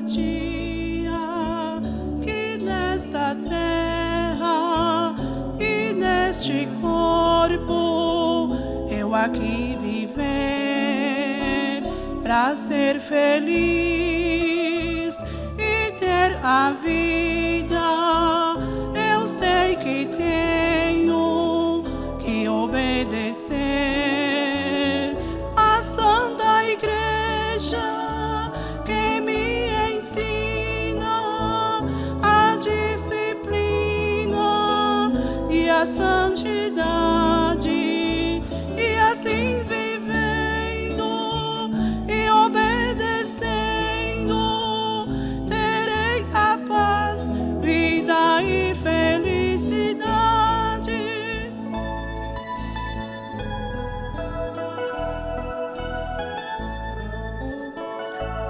dia que nesta terra e neste corpo eu aqui viver pra ser feliz e ter a vida. Eu sei que tenho que obedecer à Santa Igreja que me ensina a disciplina e a santidade, e assim vivendo e obedecendo terei a paz, vida e felicidade.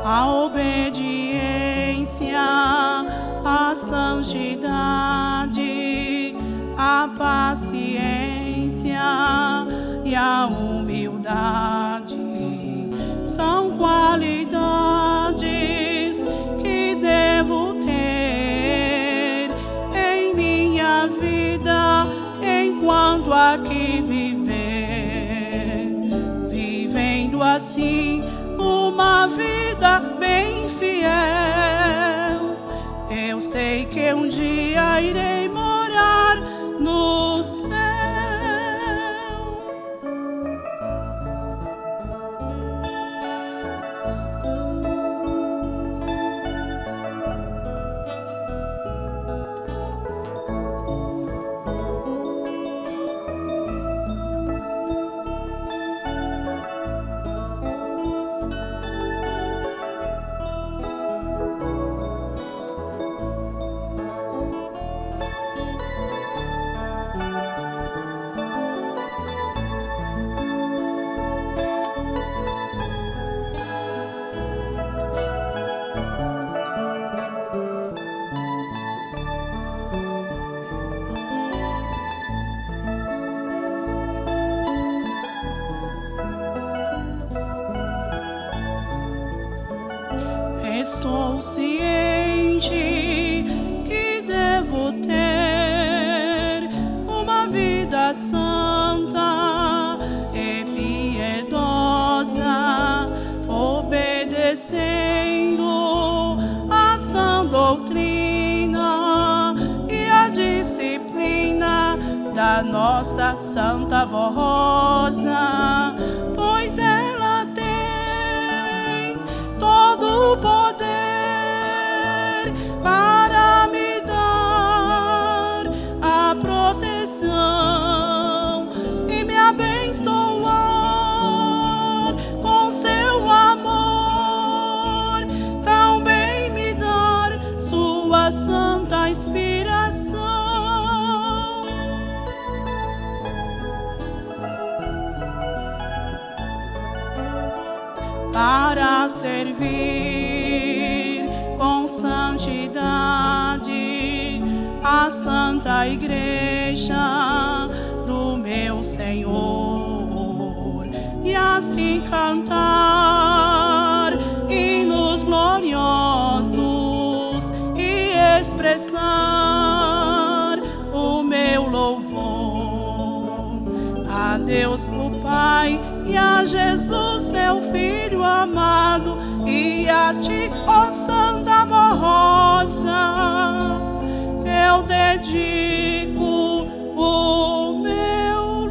A obediência, a santidade, a paciência e a humildade são qualidades que devo ter em minha vida enquanto aqui viver, vivendo assim uma vida bem fiel. Eu sei que um dia irei morar no céu. Estou ciente que devo ter uma vida santa e piedosa, obedecendo a sã doutrina e a disciplina da nossa Santa Vó Rosa, pois ela tem todo o poder para me dar a proteção e me abençoar com seu amor, também me dar sua santa inspiração. Para servir com santidade a Santa Igreja do meu Senhor, e assim cantar hinos gloriosos e expressar o meu louvor a Deus o Pai e a Jesus seu Filho amado, e a ti, ó Santa Vó Rosa, eu dedico o meu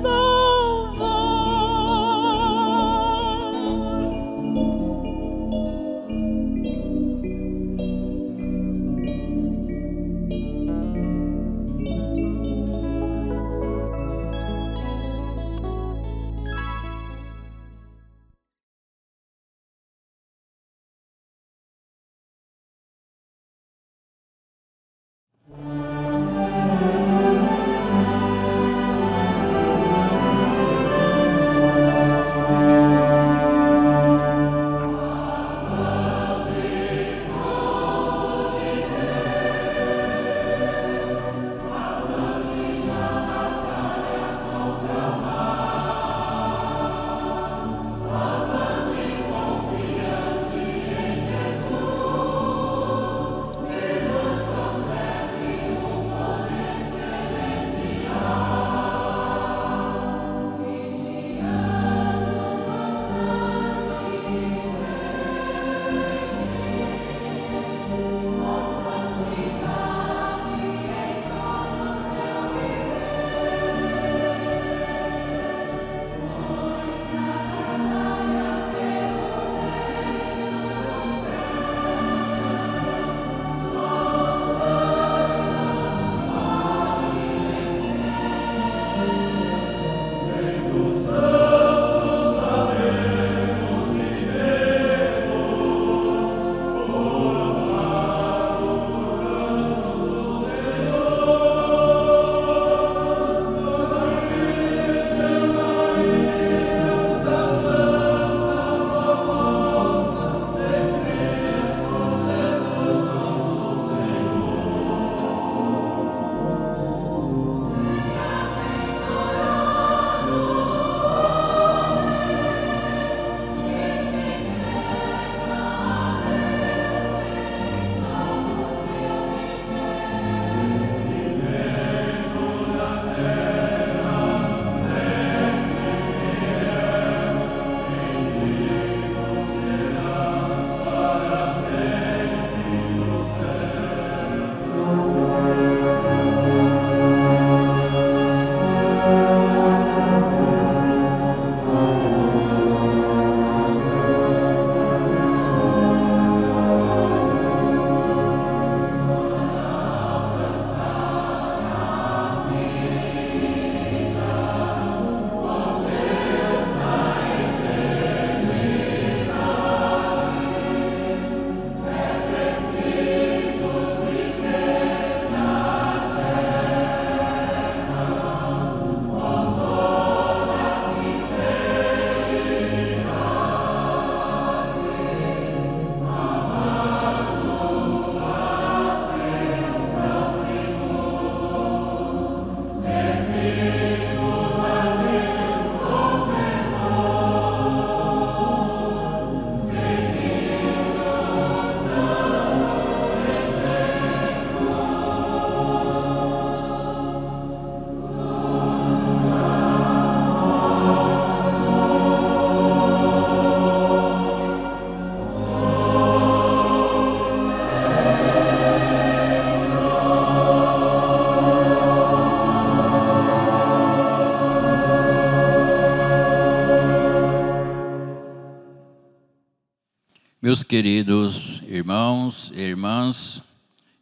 Meus queridos irmãos e irmãs,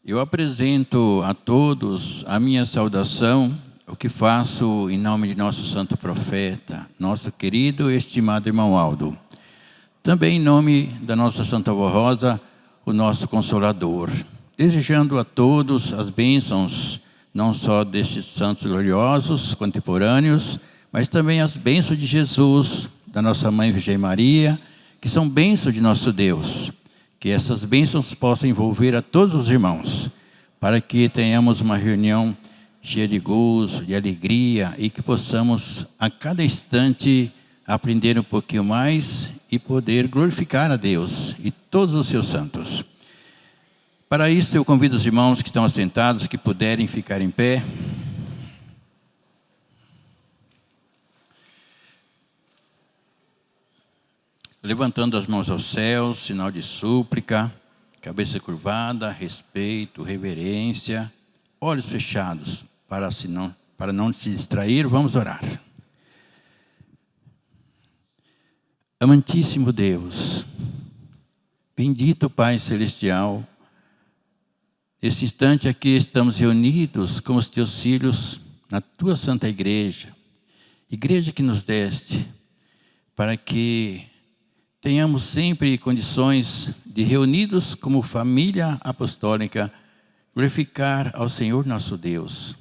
eu apresento a todos a minha saudação, o que faço em nome de nosso santo profeta, nosso querido e estimado irmão Aldo. Também em nome da nossa Santa Avó Rosa, o nosso Consolador. Desejando a todos as bênçãos, não só destes santos gloriosos, contemporâneos, mas também as bênçãos de Jesus, da nossa Mãe Virgem Maria, que são bênçãos de nosso Deus. Que essas bênçãos possam envolver a todos os irmãos, para que tenhamos uma reunião cheia de gozo, de alegria, e que possamos a cada instante aprender um pouquinho mais e poder glorificar a Deus e todos os seus santos. Para isso eu convido os irmãos que estão assentados, que puderem ficar em pé. Levantando as mãos aos céus, sinal de súplica, cabeça curvada, respeito, reverência, olhos fechados, para não se distrair, vamos orar. Amantíssimo Deus, bendito Pai Celestial, nesse instante aqui estamos reunidos com os teus filhos na tua santa igreja, igreja que nos deste, para que tenhamos sempre condições de, reunidos como família apostólica, glorificar ao Senhor nosso Deus,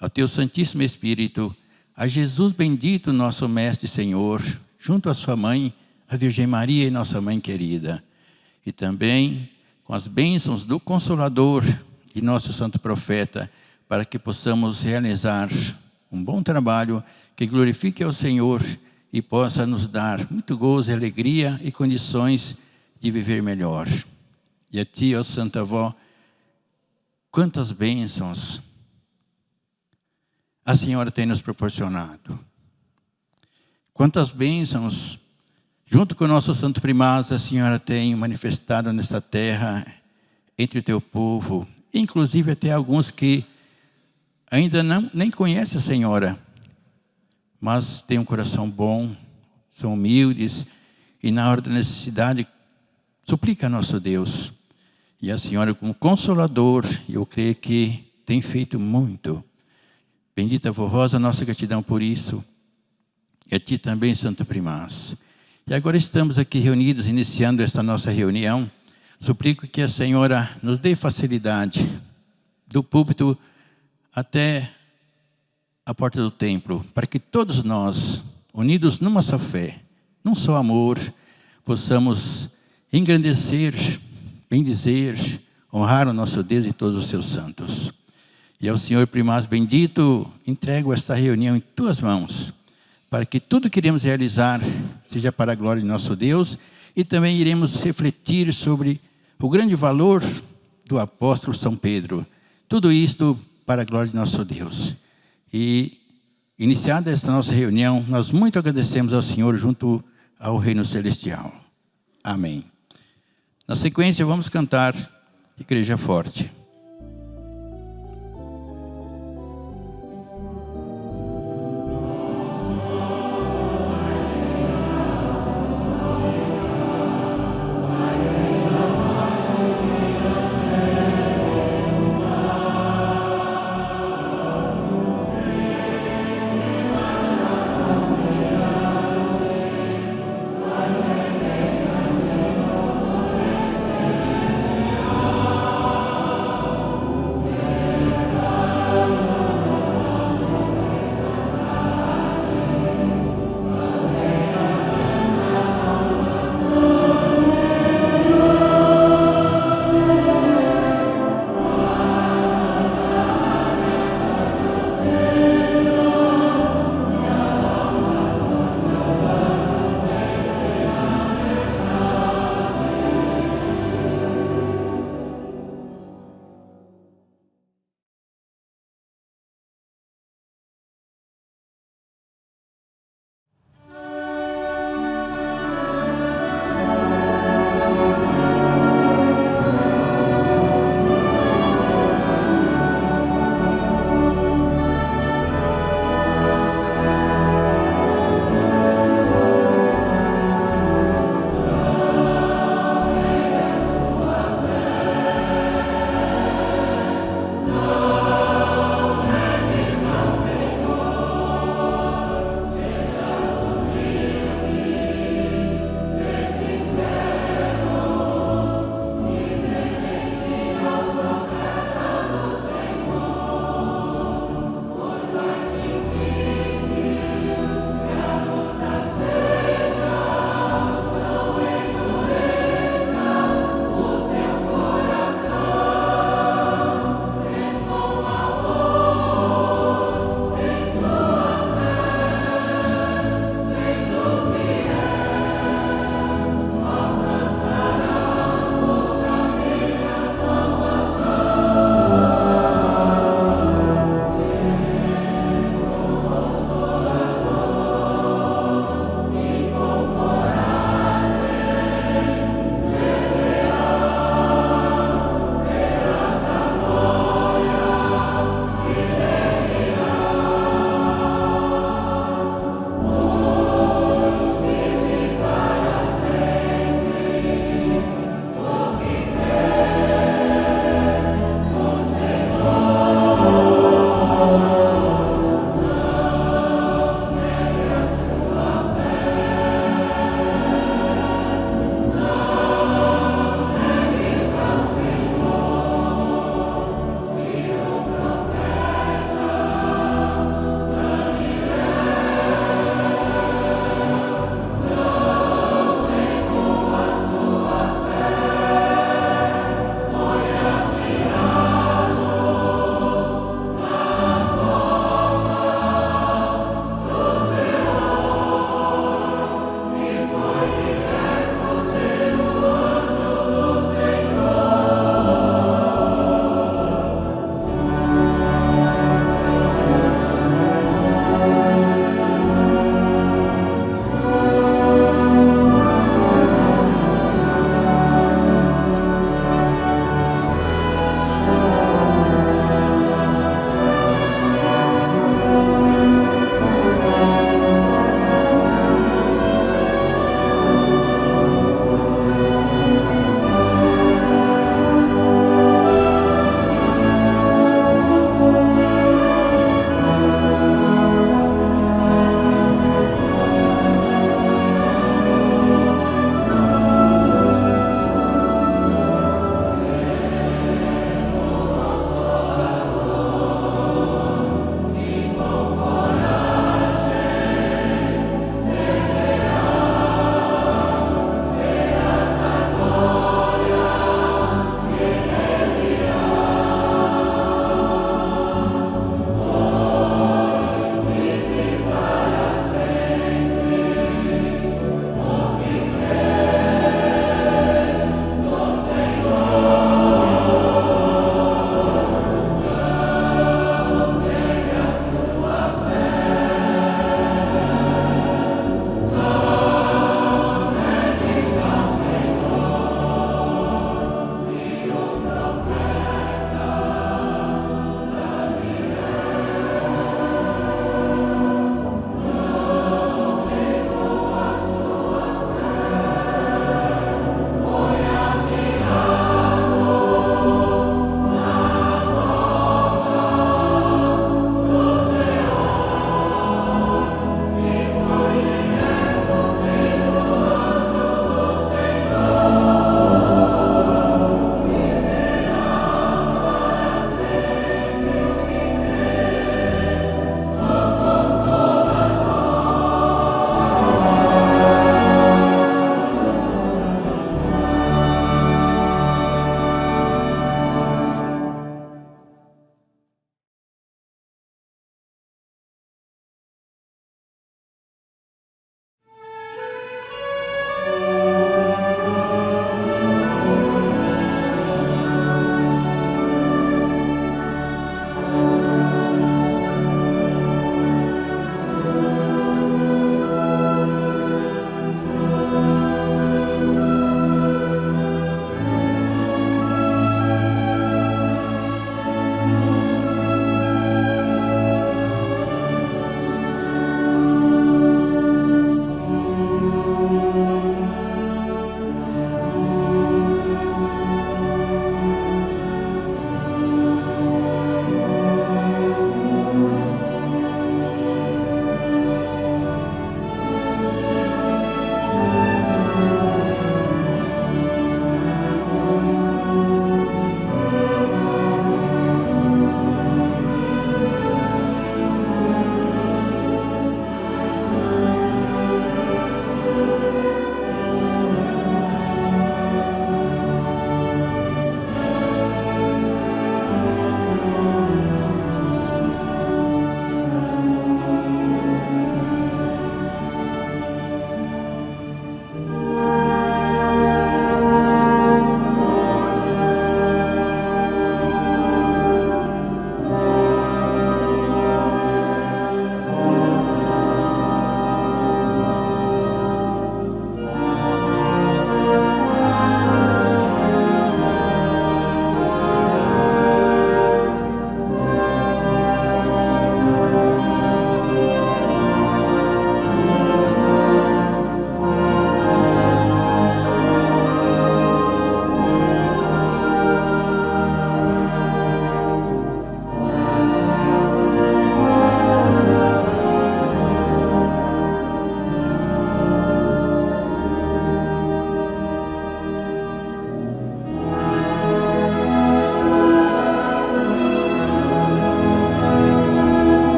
ao teu Santíssimo Espírito, a Jesus bendito, nosso Mestre e Senhor, junto à sua mãe, a Virgem Maria e nossa mãe querida, e também com as bênçãos do Consolador e nosso Santo Profeta, para que possamos realizar um bom trabalho que glorifique ao Senhor e possa nos dar muito gozo e alegria e condições de viver melhor. E a Ti, ó Santa Avó, quantas bênçãos a Senhora tem nos proporcionado. Quantas bênçãos, junto com o nosso Santo Primaz, a Senhora tem manifestado nesta terra, entre o Teu povo, inclusive até alguns que ainda nem conhecem a Senhora, mas têm um coração bom, são humildes, e na hora da necessidade, suplica a nosso Deus. E a Senhora, como Consolador, eu creio que tem feito muito. Bendita Avó Rosa, nossa gratidão por isso. E a Ti também, Santo Primaz. E agora estamos aqui reunidos, iniciando esta nossa reunião. Suplico que a Senhora nos dê facilidade, do púlpito até a porta do templo, para que todos nós, unidos numa só fé, num só amor, possamos engrandecer, bendizer, honrar o nosso Deus e todos os seus santos. E ao Senhor Primaz bendito, entrego esta reunião em Tuas mãos, para que tudo que iremos realizar seja para a glória de nosso Deus, e também iremos refletir sobre o grande valor do apóstolo São Pedro. Tudo isto para a glória de nosso Deus. E, iniciada esta nossa reunião, nós muito agradecemos ao Senhor junto ao Reino Celestial. Amém. Na sequência, vamos cantar Igreja Forte.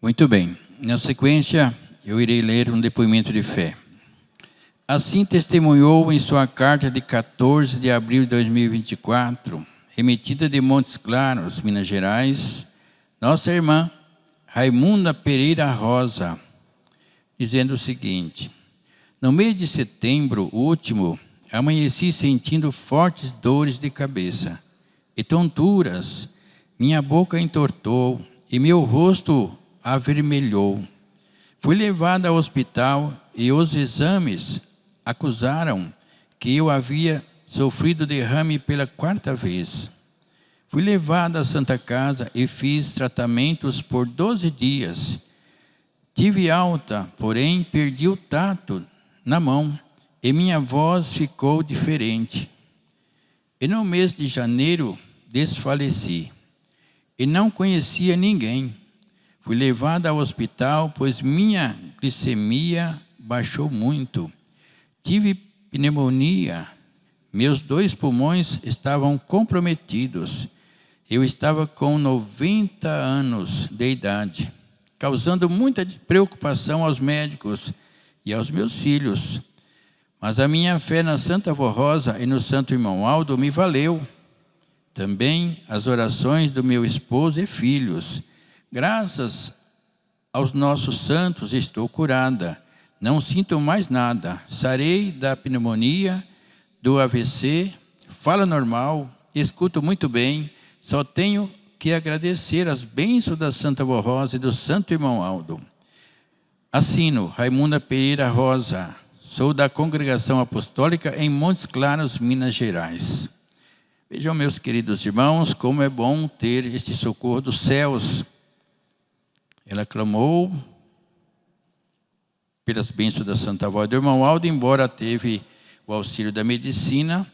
Muito bem. Na sequência, eu irei ler um depoimento de fé. Assim testemunhou em sua carta de 14 de abril de 2024, remetida de Montes Claros, Minas Gerais, nossa irmã Raimunda Pereira Rosa, dizendo o seguinte: no mês de setembro último, amanheci sentindo fortes dores de cabeça e tonturas, minha boca entortou e meu rosto avermelhou. Fui levado ao hospital e os exames acusaram que eu havia sofrido derrame pela 4ª vez. Fui levado à Santa Casa e fiz tratamentos por 12 dias. Tive alta, porém perdi o tato na mão e minha voz ficou diferente. E no mês de janeiro desfaleci e não conhecia ninguém. Fui levado ao hospital, pois minha glicemia baixou muito. Tive pneumonia, meus 2 pulmões estavam comprometidos. Eu estava com 90 anos de idade, causando muita preocupação aos médicos e aos meus filhos. Mas a minha fé na Santa Vó Rosa e no Santo Irmão Aldo me valeu. Também as orações do meu esposo e filhos. Graças aos nossos santos estou curada. Não sinto mais nada. Sarei da pneumonia, do AVC, falo normal, escuto muito bem. Só tenho que agradecer as bênçãos da Santa Vó Rosa e do Santo Irmão Aldo. Assino Raimunda Pereira Rosa. Sou da Congregação Apostólica em Montes Claros, Minas Gerais. Vejam, meus queridos irmãos, como é bom ter este socorro dos céus. Ela clamou pelas bênçãos da Santa Vó e do Irmão Aldo, embora teve o auxílio da medicina,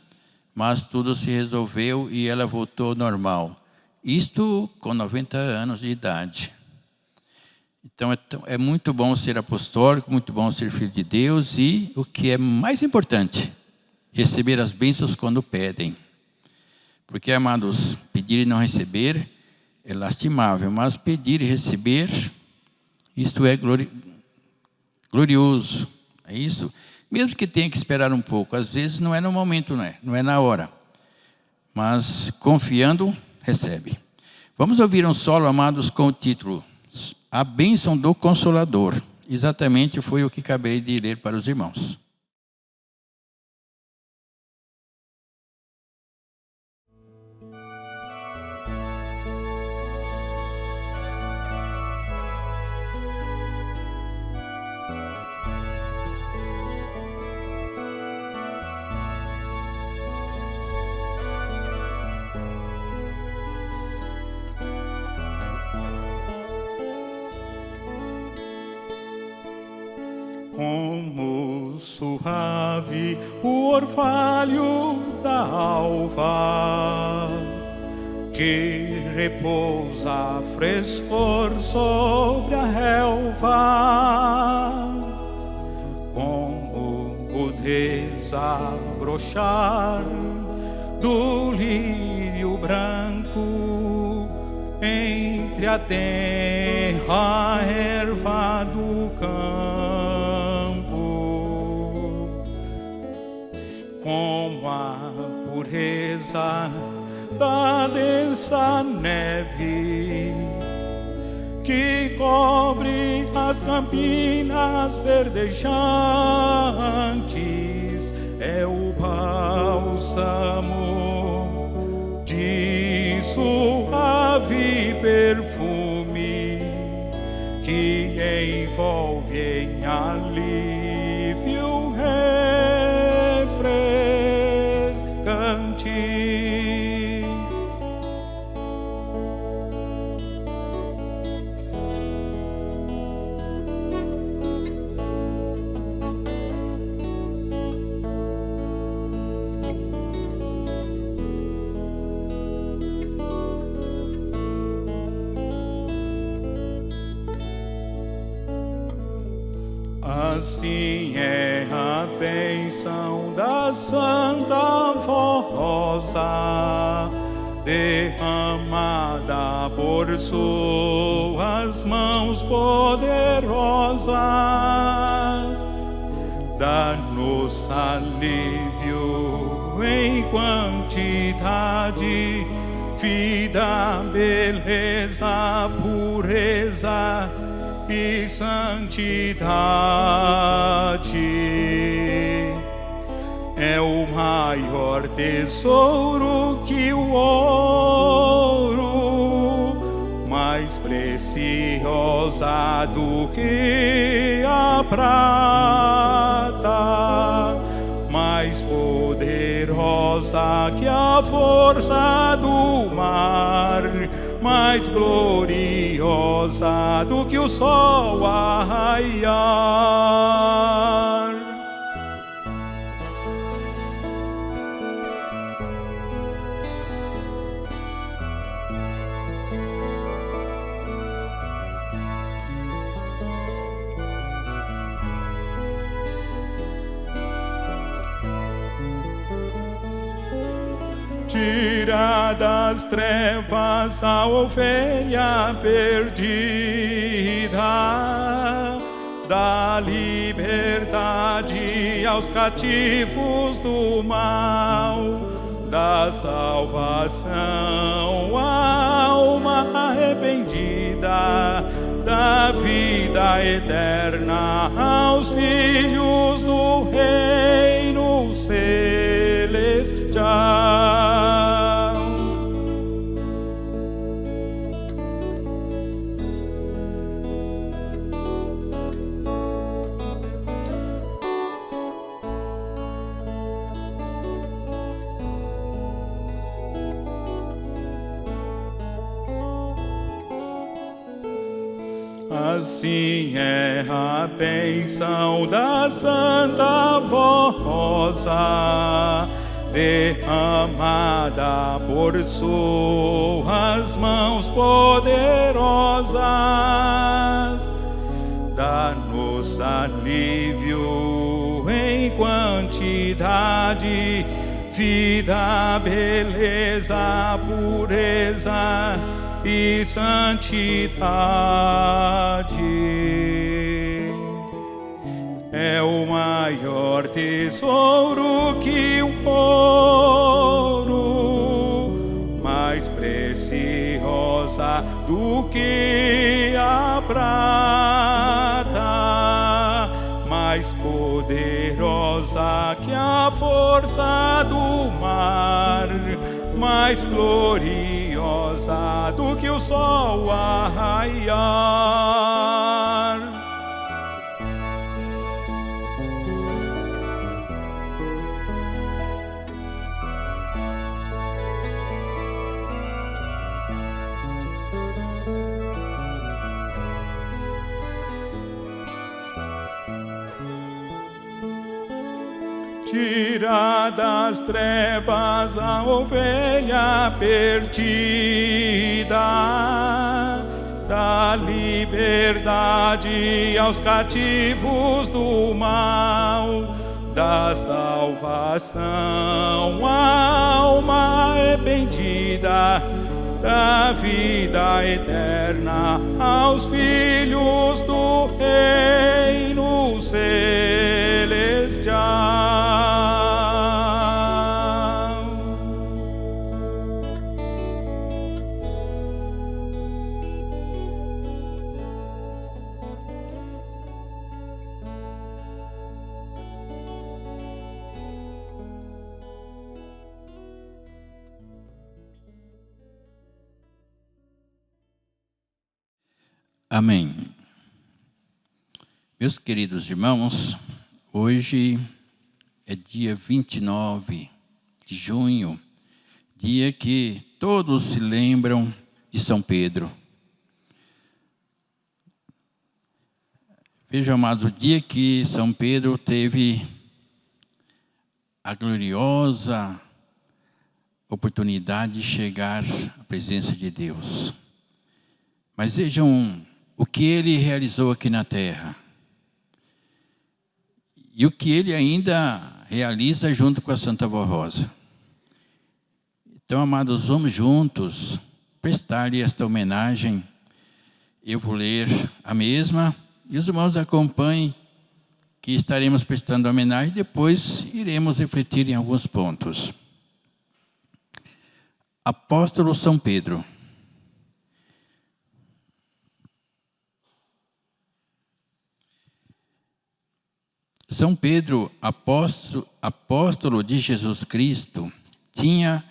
mas tudo se resolveu e ela voltou ao normal. Isto com 90 anos de idade. Então é muito bom ser apostólico, muito bom ser filho de Deus e, o que é mais importante, receber as bênçãos quando pedem. Porque, amados, pedir e não receber é lastimável, mas pedir e receber, isto é glorioso. É isso? Mesmo que tenha que esperar um pouco, às vezes não é no momento, não é na hora. Mas confiando, recebe. Vamos ouvir um solo, amados, com o título A Bênção do Consolador. Exatamente foi o que acabei de ler para os irmãos. Como suave o orvalho da alva, que repousa frescor sobre a relva, como o desabrochar do lírio branco entre a terra erva do campo. Como a pureza da densa neve que cobre as campinas verdejantes, é o bálsamo de suave perfume que envolve em alívio refrescante. Assim é a bênção da Santa Vó Rosa, derramada por suas mãos poderosas, dá-nos alívio em quantidade, vida, beleza, pureza e santidade. É o maior tesouro que o ouro, mais preciosa do que a prata, mais poderosa que a força do mar, mais gloriosa do que o sol a raiar. Tira das trevas a ovelha perdida, dá liberdade aos cativos do mal, dá salvação à alma arrependida, dá vida eterna aos filhos do reino celestial. Assim é a bênção da Santa Rosa, derramada por suas mãos poderosas. Dá-nos alívio em quantidade, vida, beleza, pureza e santidade. É o maior tesouro que o ouro, mais preciosa do que a prata, mais poderosa que a força do mar, mais gloriosa do que o sol a raiar. Tira das trevas a ovelha perdida, dá liberdade aos cativos do mal, dá salvação à alma arrependida, dá vida eterna aos filhos do reino celestial. Amém. Meus queridos irmãos, hoje é dia 29 de junho, dia que todos se lembram de São Pedro. Vejam, amados, o dia que São Pedro teve a gloriosa oportunidade de chegar à presença de Deus. Mas vejam o que ele realizou aqui na terra. E o que ele ainda realiza junto com a Santa Avó Rosa. Então, amados, vamos juntos prestar-lhe esta homenagem Eu vou ler a mesma e os irmãos acompanhem, que estaremos prestando homenagem, depois iremos refletir em alguns pontos. Apóstolo São Pedro. São Pedro, apóstolo de Jesus Cristo, tinha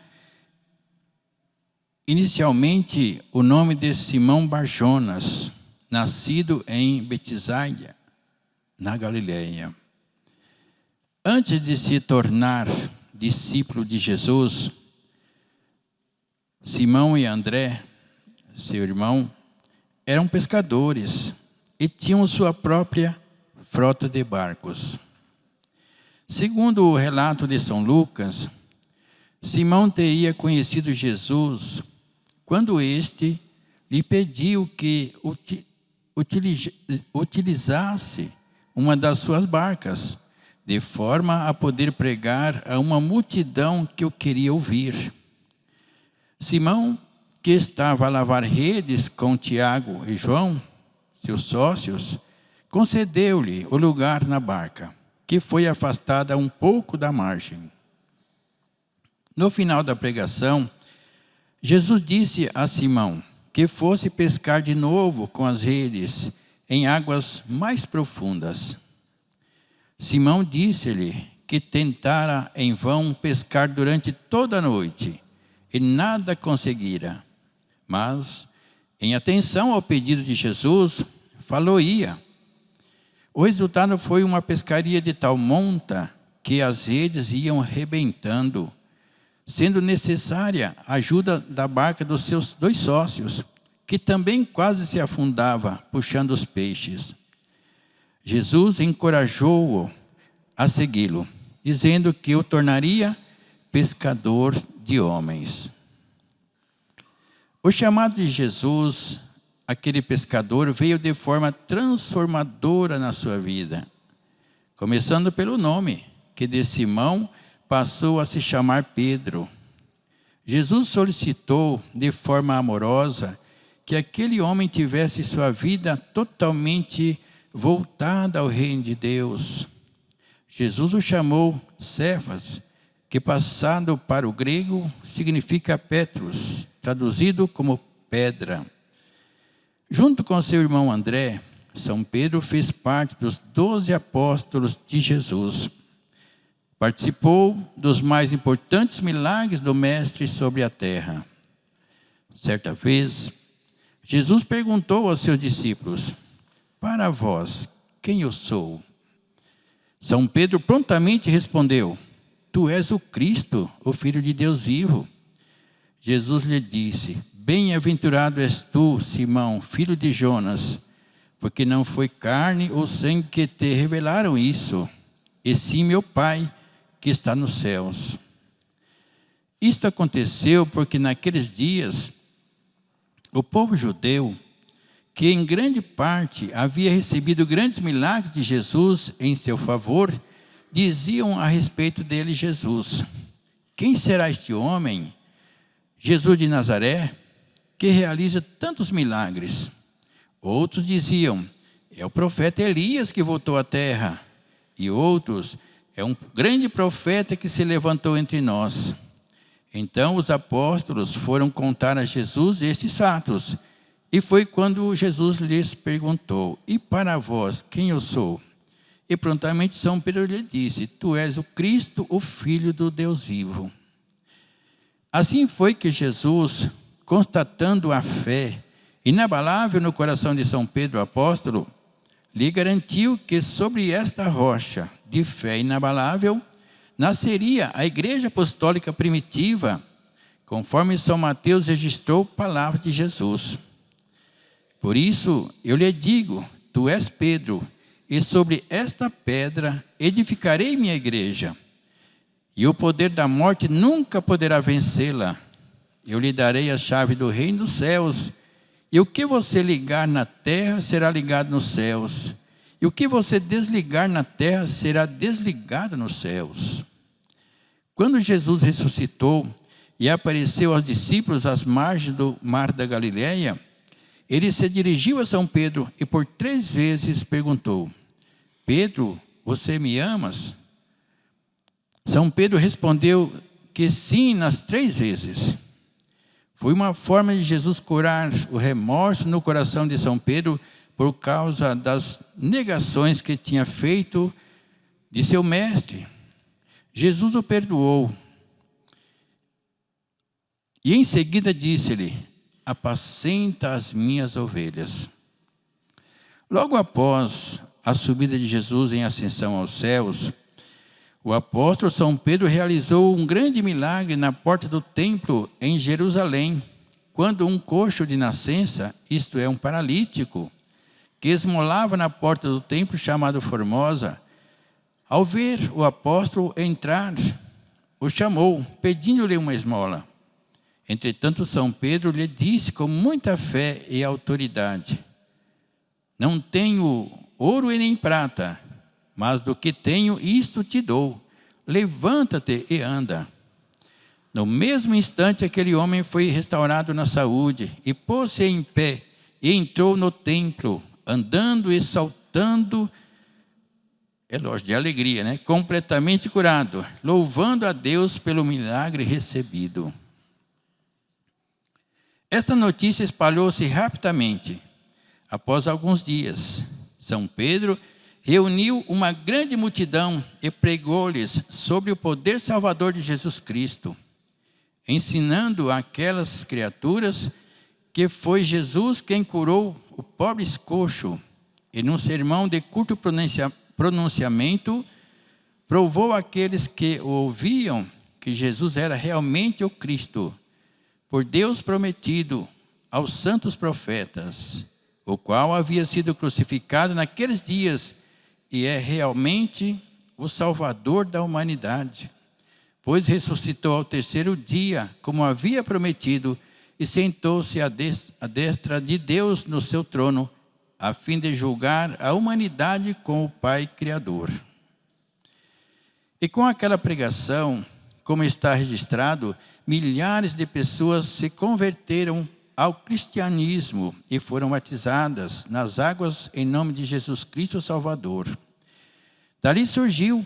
inicialmente o nome de Simão Barjonas, nascido em Betsaida, na Galileia. Antes de se tornar discípulo de Jesus, Simão e André, seu irmão, eram pescadores e tinham sua própria frota de barcos. Segundo o relato de São Lucas, Simão teria conhecido Jesus quando este lhe pediu que utilizasse uma das suas barcas, de forma a poder pregar a uma multidão que o queria ouvir. Simão, que estava a lavar redes com Tiago e João, seus sócios, concedeu-lhe o lugar na barca, que foi afastada um pouco da margem. No final da pregação, Jesus disse a Simão que fosse pescar de novo com as redes em águas mais profundas. Simão disse-lhe que tentara em vão pescar durante toda a noite e nada conseguira. Mas, em atenção ao pedido de Jesus, falou-ia. O resultado foi uma pescaria de tal monta que as redes iam rebentando, sendo necessária a ajuda da barca dos seus 2 sócios, que também quase se afundava, puxando os peixes. Jesus encorajou-o a segui-lo, dizendo que o tornaria pescador de homens. O chamado de Jesus, aquele pescador, veio de forma transformadora na sua vida, começando pelo nome, que de Simão passou a se chamar Pedro. Jesus solicitou de forma amorosa que aquele homem tivesse sua vida totalmente voltada ao reino de Deus. Jesus o chamou Cefas, que passado para o grego significa Petros, traduzido como pedra. Junto com seu irmão André, São Pedro fez parte dos 12 apóstolos de Jesus. Participou dos mais importantes milagres do Mestre sobre a terra. Certa vez, Jesus perguntou aos seus discípulos: para vós, quem eu sou? São Pedro prontamente respondeu: tu és o Cristo, o Filho de Deus vivo. Jesus lhe disse: bem-aventurado és tu, Simão, filho de Jonas, porque não foi carne ou sangue que te revelaram isso, e sim meu Pai que está nos céus. Isto aconteceu porque naqueles dias o povo judeu, que em grande parte havia recebido grandes milagres de Jesus em seu favor, diziam a respeito dele Jesus: quem será este homem, Jesus de Nazaré, que realiza tantos milagres? Outros diziam: é o profeta Elias que voltou à terra. E outros: é um grande profeta que se levantou entre nós. Então os apóstolos foram contar a Jesus estes fatos. E foi quando Jesus lhes perguntou: e para vós, quem eu sou? E prontamente São Pedro lhe disse: tu és o Cristo, o Filho do Deus vivo. Assim foi que Jesus, constatando a fé inabalável no coração de São Pedro, apóstolo, lhe garantiu que sobre esta rocha de fé inabalável nasceria a Igreja Apostólica Primitiva, conforme São Mateus registrou palavras de Jesus. Por isso eu lhe digo: tu és Pedro, e sobre esta pedra edificarei minha igreja, e o poder da morte nunca poderá vencê-la. Eu lhe darei a chave do reino dos céus, e o que você ligar na terra será ligado nos céus, e o que você desligar na terra será desligado nos céus. Quando Jesus ressuscitou e apareceu aos discípulos às margens do mar da Galileia, ele se dirigiu a São Pedro e por 3 vezes perguntou: Pedro, você me amas? São Pedro respondeu que sim nas 3 vezes. Foi uma forma de Jesus curar o remorso no coração de São Pedro por causa das negações que tinha feito de seu mestre. Jesus o perdoou. E em seguida disse-lhe: apacenta as minhas ovelhas. Logo após a subida de Jesus em ascensão aos céus, o apóstolo São Pedro realizou um grande milagre na porta do templo em Jerusalém, quando um coxo de nascença, isto é, um paralítico, que esmolava na porta do templo chamado Formosa, ao ver o apóstolo entrar, o chamou, pedindo-lhe uma esmola. Entretanto, São Pedro lhe disse com muita fé e autoridade: não tenho ouro e nem prata, mas do que tenho, isto te dou. Levanta-te e anda. No mesmo instante, aquele homem foi restaurado na saúde e pôs-se em pé e entrou no templo, andando e saltando, é lógico, de alegria, né? Completamente curado, louvando a Deus pelo milagre recebido. Esta notícia espalhou-se rapidamente. Após alguns dias, São Pedro reuniu uma grande multidão e pregou-lhes sobre o poder salvador de Jesus Cristo, ensinando aquelas criaturas que foi Jesus quem curou o pobre coxo, e num sermão de curto pronunciamento, provou àqueles que o ouviam que Jesus era realmente o Cristo, por Deus prometido aos santos profetas, o qual havia sido crucificado naqueles dias e é realmente o Salvador da humanidade, pois ressuscitou ao 3º dia, como havia prometido, e sentou-se à destra de Deus no seu trono, a fim de julgar a humanidade com o Pai Criador. E com aquela pregação, como está registrado, milhares de pessoas se converteram ao cristianismo e foram batizadas nas águas em nome de Jesus Cristo Salvador. Dali surgiu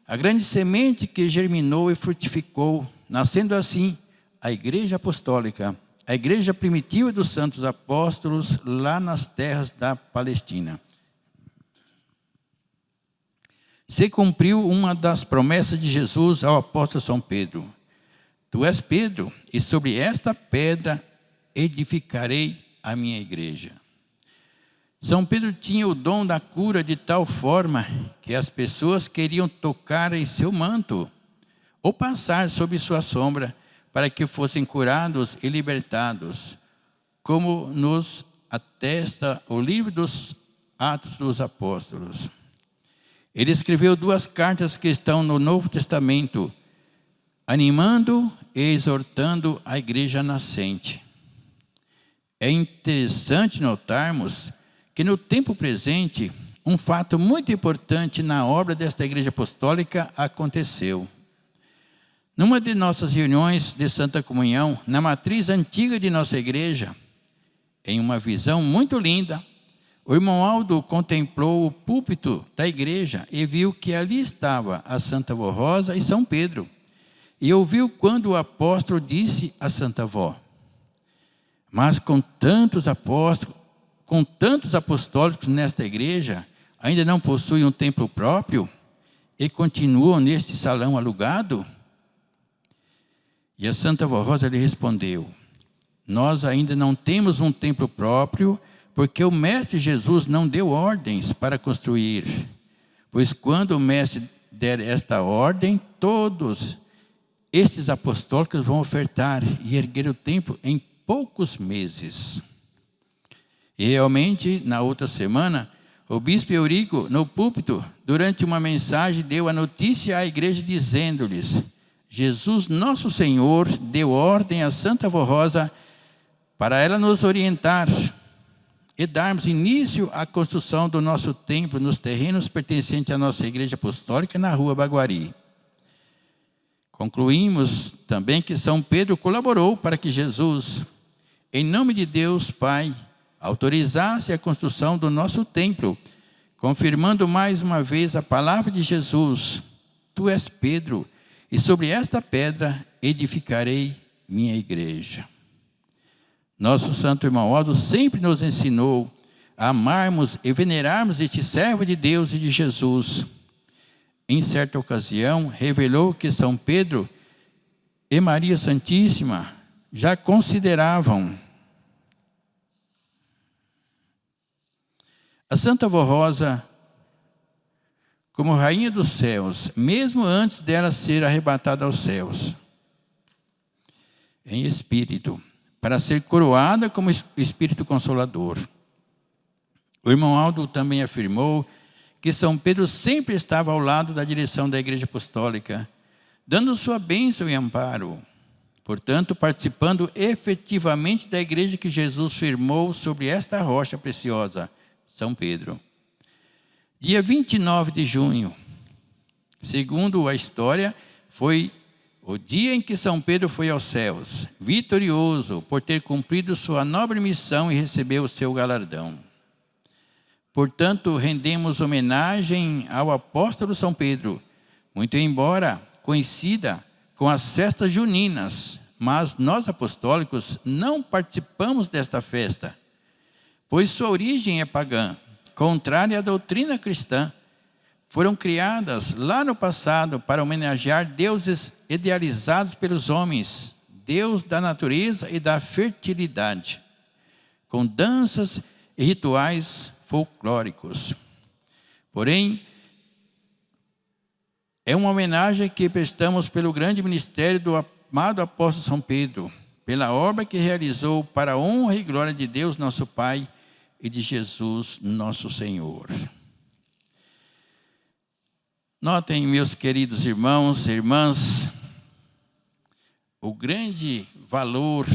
a grande semente que germinou e frutificou, nascendo assim a Igreja Apostólica, a igreja primitiva dos santos apóstolos lá nas terras da Palestina. Se cumpriu uma das promessas de Jesus ao apóstolo São Pedro: tu és Pedro, e sobre esta pedra edificarei a minha igreja. São Pedro tinha o dom da cura de tal forma que as pessoas queriam tocar em seu manto ou passar sob sua sombra para que fossem curados e libertados, como nos atesta o livro dos Atos dos Apóstolos. Ele escreveu 2 cartas que estão no Novo Testamento, animando e exortando a igreja nascente. É interessante notarmos que no tempo presente, um fato muito importante na obra desta igreja apostólica aconteceu. Numa de nossas reuniões de Santa Comunhão, na matriz antiga de nossa igreja, em uma visão muito linda, o irmão Aldo contemplou o púlpito da igreja e viu que ali estava a Santa Vó Rosa e São Pedro. E ouviu quando o apóstolo disse à Santa Vó: mas com tantos apostólicos nesta igreja, ainda não possuem um templo próprio e continuam neste salão alugado? E a Santa Vó Rosa lhe respondeu: nós ainda não temos um templo próprio, porque o Mestre Jesus não deu ordens para construir. Pois quando o Mestre der esta ordem, todos estes apostólicos vão ofertar e erguer o templo em poucos meses. E realmente, na outra semana, o bispo Eurico, no púlpito, durante uma mensagem, deu a notícia à igreja dizendo-lhes: Jesus, nosso Senhor, deu ordem a Santa Vó Rosa para ela nos orientar e darmos início à construção do nosso templo nos terrenos pertencentes à nossa igreja apostólica na rua Baguari. Concluímos também que São Pedro colaborou para que Jesus, em nome de Deus Pai, autorizasse a construção do nosso templo, confirmando mais uma vez a palavra de Jesus: Tu és Pedro, e sobre esta pedra edificarei minha igreja. Nosso santo irmão Aldo sempre nos ensinou a amarmos e venerarmos este servo de Deus e de Jesus. Em certa ocasião, revelou que São Pedro e Maria Santíssima já consideravam a Santa Avó Rosa como rainha dos céus, mesmo antes dela ser arrebatada aos céus, em espírito, para ser coroada como Espírito Consolador. O irmão Aldo também afirmou que São Pedro sempre estava ao lado da direção da Igreja Apostólica, dando sua bênção e amparo, portanto, participando efetivamente da igreja que Jesus firmou sobre esta rocha preciosa, São Pedro. Dia 29 de junho, segundo a história, foi o dia em que São Pedro foi aos céus, vitorioso por ter cumprido sua nobre missão e recebeu o seu galardão. Portanto, rendemos homenagem ao apóstolo São Pedro, muito embora coincida com as festas juninas, mas nós apostólicos não participamos desta festa, pois sua origem é pagã, contrária à doutrina cristã. Foram criadas lá no passado para homenagear deuses idealizados pelos homens, Deus da natureza e da fertilidade, com danças e rituais folclóricos. Porém, é uma homenagem que prestamos pelo grande ministério do amado apóstolo São Pedro, pela obra que realizou para a honra e glória de Deus nosso Pai e de Jesus nosso Senhor. Notem, meus queridos irmãos e irmãs, o grande valor,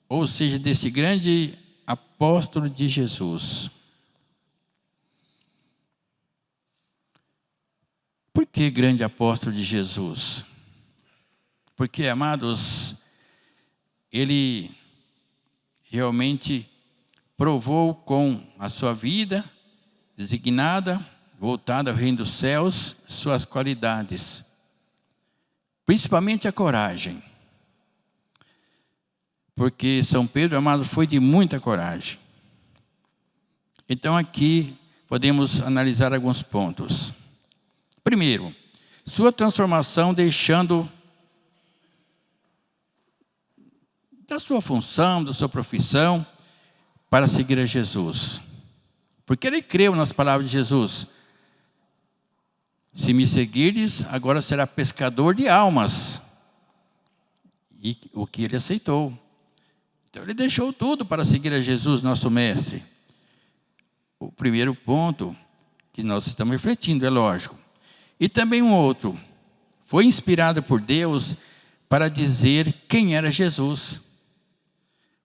ou seja, desse grande apóstolo de Jesus. Por que grande apóstolo de Jesus? Porque, amados, ele realmente provou com a sua vida designada, voltada ao reino dos céus, suas qualidades, principalmente a coragem. Porque São Pedro, amado, foi de muita coragem. Então aqui podemos analisar alguns pontos. Primeiro, sua transformação deixando da sua função, da sua profissão, para seguir a Jesus. Porque ele creu nas palavras de Jesus: se me seguirdes, agora será pescador de almas. E o que ele aceitou. Então ele deixou tudo para seguir a Jesus, nosso mestre. O primeiro ponto que nós estamos refletindo, é lógico. E também um outro, foi inspirado por Deus para dizer quem era Jesus.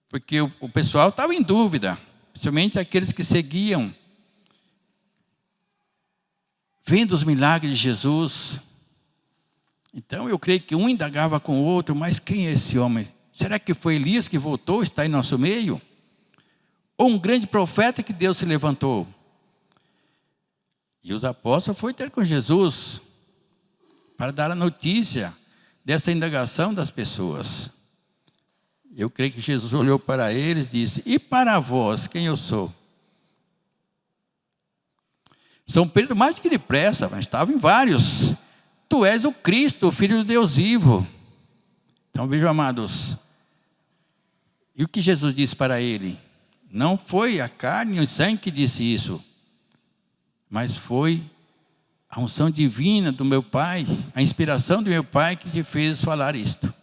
Porque o pessoal estava em dúvida, principalmente aqueles que seguiam, vendo os milagres de Jesus. Então eu creio que um indagava com o outro: mas quem é esse homem? Será que foi Elias que voltou, está em nosso meio? Ou um grande profeta que Deus se levantou? E os apóstolos foram ter com Jesus para dar a notícia dessa indagação das pessoas. Eu creio que Jesus olhou para eles e disse: e para vós, quem eu sou? São Pedro, mais do que depressa, mas estava em vários: tu és o Cristo, o Filho de Deus vivo. Então vejam, amados, e o que Jesus disse para ele? Não foi a carne e o sangue que disse isso, mas foi a unção divina do meu Pai, a inspiração do meu Pai que te fez falar isto.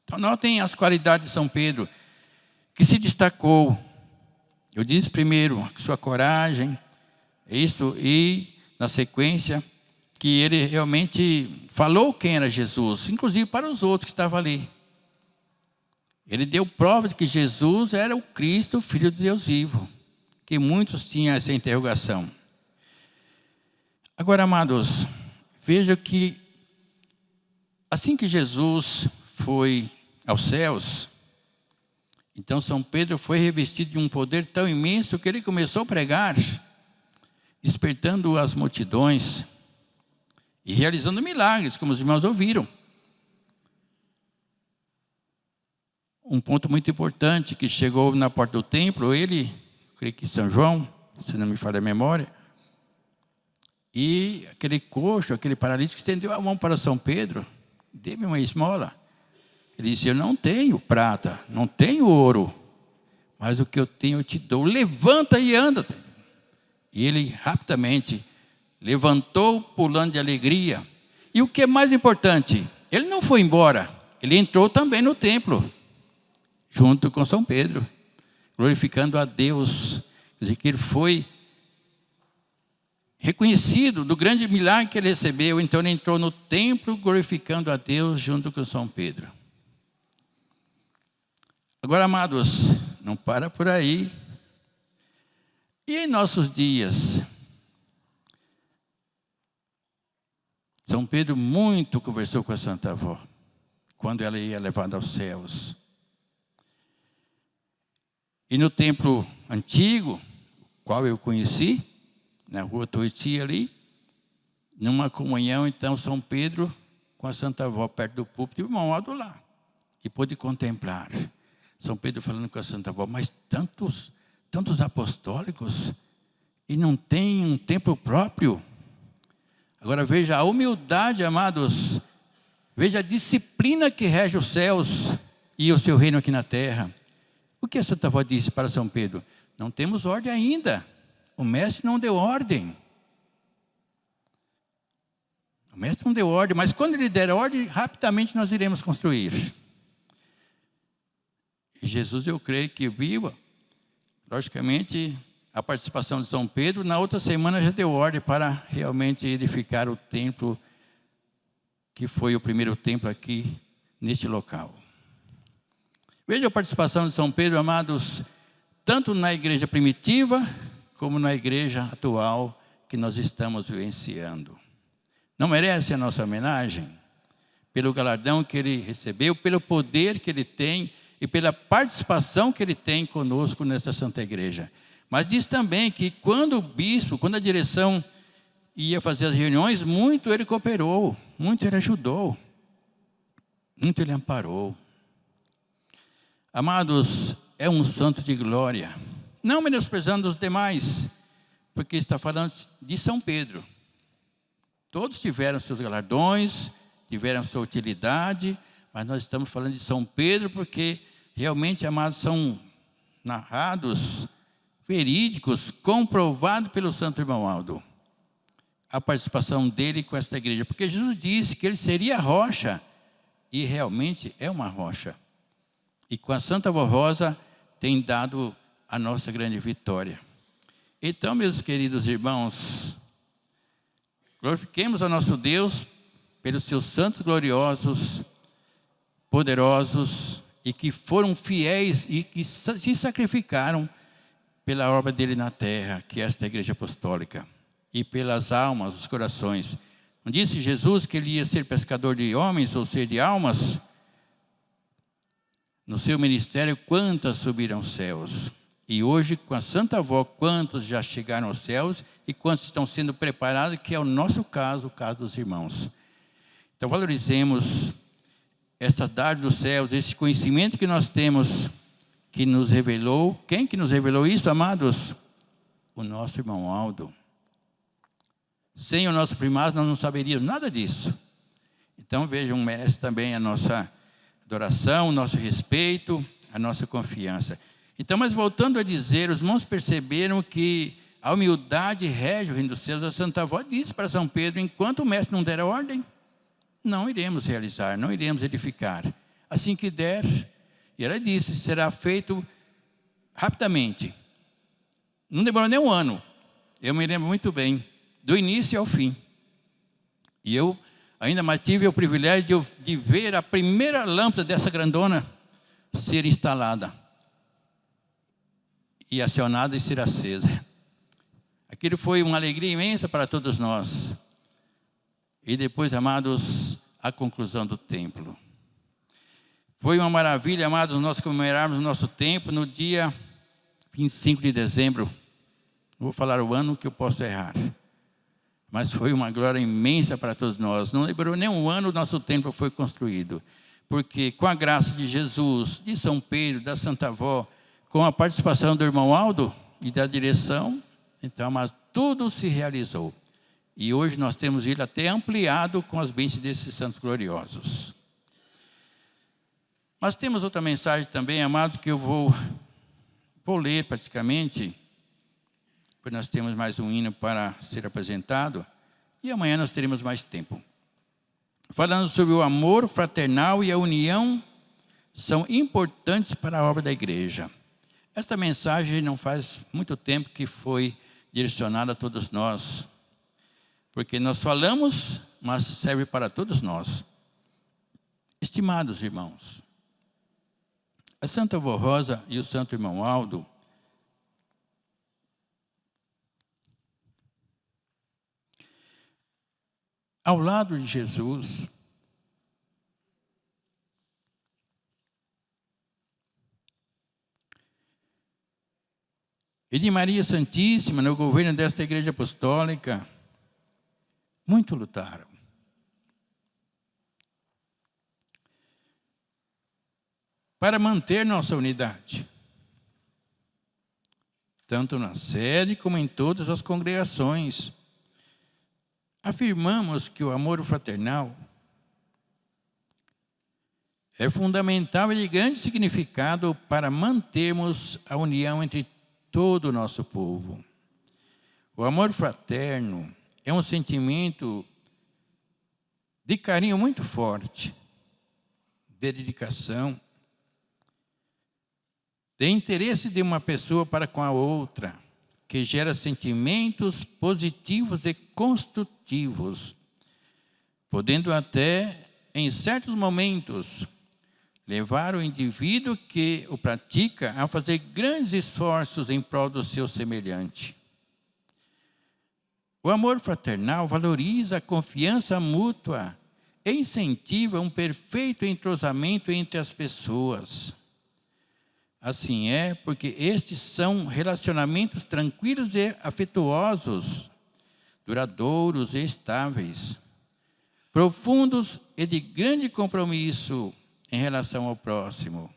Então notem as qualidades de São Pedro, que se destacou. Eu disse primeiro sua coragem, isso, e na sequência que ele realmente falou quem era Jesus, inclusive para os outros que estavam ali. Ele deu prova de que Jesus era o Cristo, o Filho de Deus vivo, que muitos tinham essa interrogação. Agora, amados, vejam que assim que Jesus foi aos céus, Então São Pedro foi revestido de um poder tão imenso que ele começou a pregar, despertando as multidões e realizando milagres, como os irmãos ouviram. Um ponto muito importante que chegou na porta do templo, ele, creio que São João, se não me falha a memória, e aquele coxo, aquele paralítico, estendeu a mão para São Pedro, dê-me uma esmola. Ele disse, eu não tenho prata, não tenho ouro, mas o que eu tenho eu te dou, levanta e anda. E ele rapidamente levantou, pulando de alegria. E o que é mais importante, ele não foi embora, ele entrou também no templo, junto com São Pedro, glorificando a Deus. Quer dizer, que ele foi reconhecido do grande milagre que ele recebeu. Então ele entrou no templo glorificando a Deus junto com São Pedro. Agora, amados, não para por aí. E em nossos dias, São Pedro muito conversou com a Santa Avó, quando ela ia levada aos céus. E no templo antigo, qual eu conheci, na rua Tuiuti ali, numa comunhão, então, São Pedro com a Santa Avó perto do púlpito e o irmão Aldo lá. E pôde contemplar. São Pedro falando com a Santa Avó, mas tantos apostólicos e não tem um templo próprio. Agora veja a humildade, amados. Veja a disciplina que rege os céus e o seu reino aqui na terra. O que a Santa Avó disse para São Pedro? Não temos ordem ainda. O mestre não deu ordem. O mestre não deu ordem, mas quando ele der ordem, rapidamente nós iremos construir. E Jesus, eu creio que viu, logicamente, a participação de São Pedro. Na outra semana já deu ordem para realmente edificar o templo, que foi o primeiro templo aqui, neste local. Veja a participação de São Pedro, amados, tanto na igreja primitiva, como na igreja atual que nós estamos vivenciando. Não merece a nossa homenagem? Pelo galardão que ele recebeu, pelo poder que ele tem e pela participação que ele tem conosco nessa Santa Igreja. Mas diz também que quando o bispo, quando a direção ia fazer as reuniões, muito ele cooperou, muito ele ajudou, muito ele amparou. Amados, é um santo de glória. Não menosprezando os demais, porque está falando de São Pedro. Todos tiveram seus galardões, tiveram sua utilidade, mas nós estamos falando de São Pedro porque realmente, amados, são narrados, verídicos, comprovados pelo Santo Irmão Aldo. A participação dele com esta igreja, porque Jesus disse que ele seria a rocha, e realmente é uma rocha. E com a Santa Avó Rosa tem dado a nossa grande vitória. Então, meus queridos irmãos, glorifiquemos a nosso Deus pelos seus santos gloriosos, poderosos, e que foram fiéis e que se sacrificaram pela obra dele na terra, que é esta igreja apostólica, e pelas almas, os corações. Não disse Jesus que ele ia ser pescador de homens ou ser de almas? No seu ministério, quantas subiram aos céus? E hoje, com a Santa Avó, quantos já chegaram aos céus e quantos estão sendo preparados, que é o nosso caso, o caso dos irmãos. Então, valorizemos essa dádiva dos céus, esse conhecimento que nós temos, que nos revelou. Quem que nos revelou isso, amados? O nosso irmão Aldo. Sem o nosso primaz, nós não saberíamos nada disso. Então, vejam, merece também a nossa adoração, o nosso respeito, a nossa confiança. Então, mas voltando a dizer, os irmãos perceberam que a humildade rege o reino dos céus. A Santa Avó disse para São Pedro, enquanto o mestre não der a ordem, não iremos realizar, não iremos edificar. Assim que der, e ela disse, será feito rapidamente. Não demorou nem um ano. Eu me lembro muito bem, do início ao fim. E eu ainda mais tive o privilégio de ver a primeira lâmpada dessa grandona ser instalada e acionada e ser acesa. Aquilo foi uma alegria imensa para todos nós. E depois, amados, a conclusão do templo. Foi uma maravilha, amados, nós comemorarmos o nosso tempo no dia 25 de dezembro. Não vou falar o ano que eu posso errar. Mas foi uma glória imensa para todos nós. Não lembrou nem um ano o nosso templo foi construído. Porque com a graça de Jesus, de São Pedro, da Santa Avó, com a participação do irmão Aldo e da direção, então, mas tudo se realizou. E hoje nós temos ele até ampliado com as bênçãos desses santos gloriosos. Mas temos outra mensagem também, amados, que eu vou ler praticamente, pois nós temos mais um hino para ser apresentado, e amanhã nós teremos mais tempo. Falando sobre o amor fraternal e a união são importantes para a obra da igreja. Esta mensagem não faz muito tempo que foi direcionada a todos nós, porque nós falamos, mas serve para todos nós. Estimados irmãos, a Santa Avó Rosa e o Santo Irmão Aldo ao lado de Jesus, e de Maria Santíssima, no governo desta Igreja Apostólica, muito lutaram. Para manter nossa unidade, tanto na sede como em todas as congregações. Afirmamos que o amor fraternal é fundamental e de grande significado para mantermos a união entre todo o nosso povo. O amor fraterno é um sentimento de carinho muito forte, de dedicação, de interesse de uma pessoa para com a outra, que gera sentimentos positivos e construtivos, podendo até, em certos momentos, levar o indivíduo que o pratica a fazer grandes esforços em prol do seu semelhante. O amor fraternal valoriza a confiança mútua e incentiva um perfeito entrosamento entre as pessoas. Assim é, porque estes são relacionamentos tranquilos e afetuosos, duradouros e estáveis, profundos e de grande compromisso em relação ao próximo.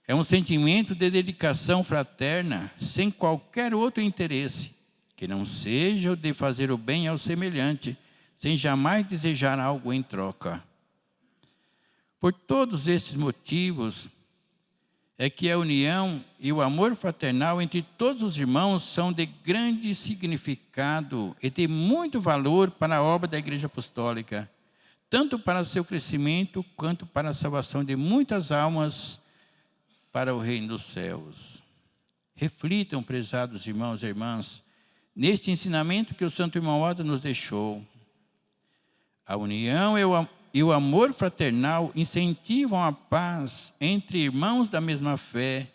É um sentimento de dedicação fraterna, sem qualquer outro interesse, que não seja o de fazer o bem ao semelhante, sem jamais desejar algo em troca. Por todos estes motivos, é que a união e o amor fraternal entre todos os irmãos são de grande significado e de muito valor para a obra da Igreja Apostólica, tanto para seu crescimento quanto para a salvação de muitas almas para o reino dos céus. Reflitam, prezados irmãos e irmãs, neste ensinamento que o Santo Irmão Aldo nos deixou. A união e o amor fraternal incentivam a paz entre irmãos da mesma fé